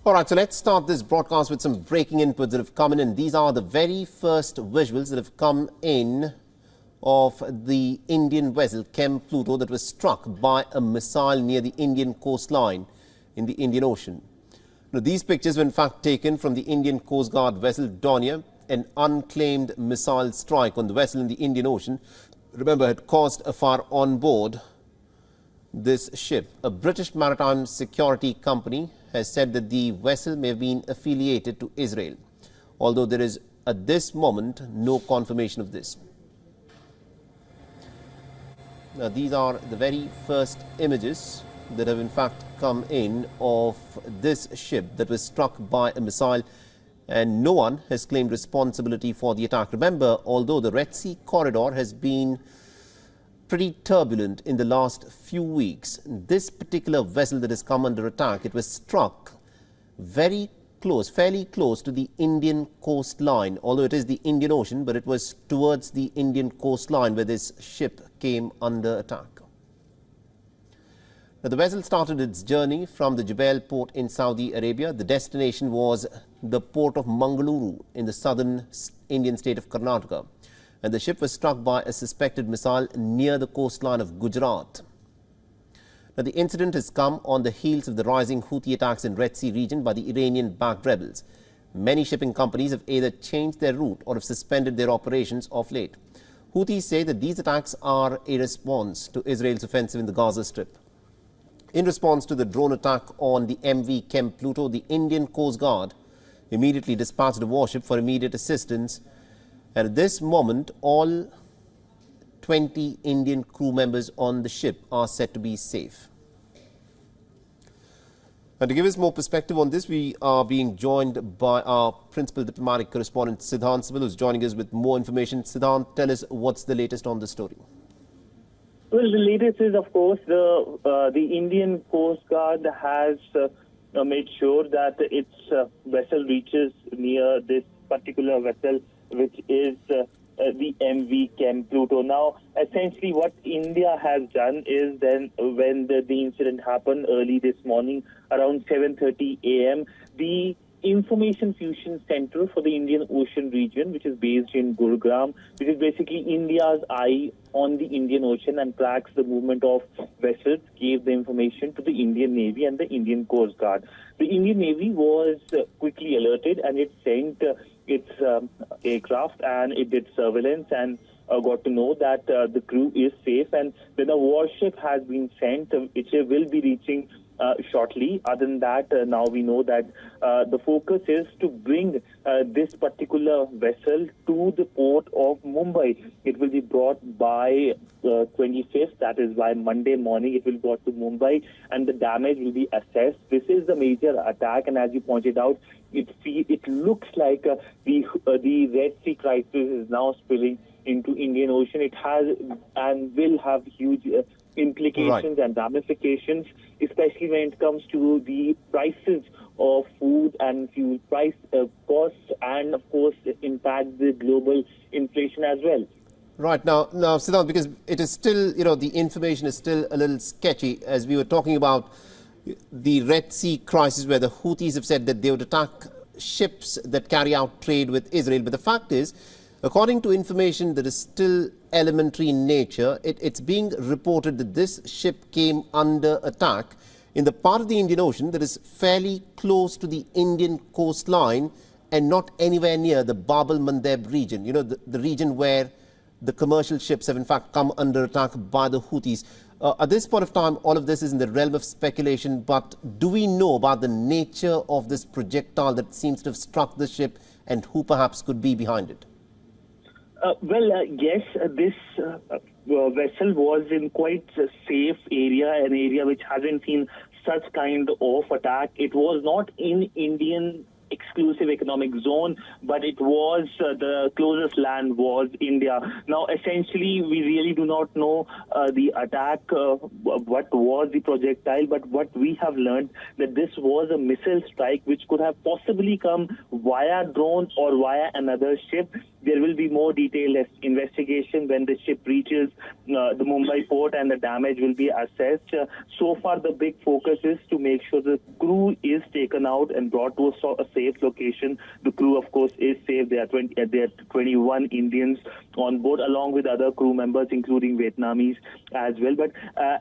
All right, so let's start this broadcast with some breaking inputs that have come in. And these are the very first visuals that have come in of the Indian vessel Chem Pluto that was struck by a missile near the Indian coastline in the Indian Ocean. Now, these pictures were in fact taken from the Indian Coast Guard vessel Dornier. An unclaimed missile strike on the vessel in the Indian Ocean, remember, had caused a fire on board this ship. A British maritime security company has said that the vessel may have been affiliated to Israel, although there is at this moment no confirmation of this. Now, these are the very first images that have in fact come in of this ship that was struck by a missile, and no one has claimed responsibility for the attack. Remember, although the Red Sea corridor has been pretty turbulent in the last few weeks, this particular vessel that has come under attack, it was struck very close, fairly close to the Indian coastline, although it is the Indian Ocean, but it was towards the Indian coastline where this ship came under attack. Now, the vessel started its journey from the Jubail port in Saudi Arabia. The destination was the port of Mangaluru in the southern Indian state of Karnataka, and the ship was struck by a suspected missile near the coastline of Gujarat. Now, the incident has come on the heels of the rising Houthi attacks in Red Sea region by the Iranian-backed rebels. Many shipping companies have either changed their route or have suspended their operations of late. Houthis say that these attacks are a response to Israel's offensive in the Gaza Strip. In response to the drone attack on the MV Chem Pluto, the Indian Coast Guard immediately dispatched a warship for immediate assistance. And at this moment, all 20 Indian crew members on the ship are said to be safe. And to give us more perspective on this, we are being joined by our principal diplomatic correspondent, Siddhant Sibil, who's joining us with more information. Siddhant, tell us what's the latest on the story. Well, the latest is, of course, the Indian Coast Guard has made sure that its vessel reaches near this particular vessel, which is the MV Chem Pluto. Now, essentially what India has done is then when the incident happened early this morning around 7:30 a.m., the Information Fusion Center for the Indian Ocean region, which is based in Gurugram, which is basically India's eye on the Indian Ocean and tracks the movement of vessels, gave the information to the Indian Navy and the Indian Coast Guard. The Indian Navy was quickly alerted, and it sent its aircraft, and it did surveillance and got to know that the crew is safe, and then a warship has been sent, which will be reaching shortly. Other than that, now we know that the focus is to bring this particular vessel to the port of Mumbai. It will be brought by 25th, that is by Monday morning. It will be brought to Mumbai, and the damage will be assessed. This is the major attack, and as you pointed out, it looks like the Red Sea crisis is now spilling into Indian Ocean. It has and will have huge implications and ramifications, especially when it comes to the prices of food and fuel price costs, and of course impact the global inflation as well. Right, now Siddhant, because it is still, the information is still a little sketchy, as we were talking about the Red Sea crisis, where the Houthis have said that they would attack ships that carry out trade with Israel. But the fact is, according to information that is still elementary in nature, it's being reported that this ship came under attack in the part of the Indian Ocean that is fairly close to the Indian coastline and not anywhere near the Bab el-Mandeb region, the region where the commercial ships have in fact come under attack by the Houthis. At this point of time, all of this is in the realm of speculation, but do we know about the nature of this projectile that seems to have struck the ship and who perhaps could be behind it? Yes, this vessel was in quite a safe area, an area which hasn't seen such kind of attack. It was not in Indian exclusive economic zone, but it was the closest land was India. Now, essentially, we really do not know the attack, what was the projectile, but what we have learned that this was a missile strike which could have possibly come via drone or via another ship. there will be more detailed investigation when the ship reaches the Mumbai port, and the damage will be assessed. So far, the big focus is to make sure the crew is taken out and brought to a safe location. The crew, of course, is safe. There are 21 Indians on board, along with other crew members, including Vietnamese as well. But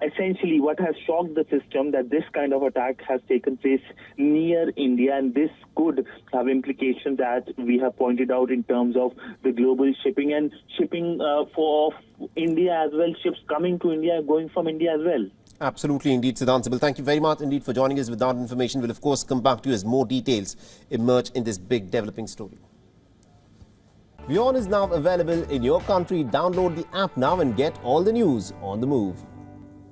essentially, what has shocked the system that this kind of attack has taken place near India, and this could have implications that we have pointed out in terms of the global shipping and shipping for India as well, ships coming to India, going from India as well. Absolutely, indeed, Siddhant Sibal. Thank you very much indeed for joining us with that information. We'll, of course, come back to you as more details emerge in this big developing story. WION is now available in your country. Download the app now and get all the news on the move.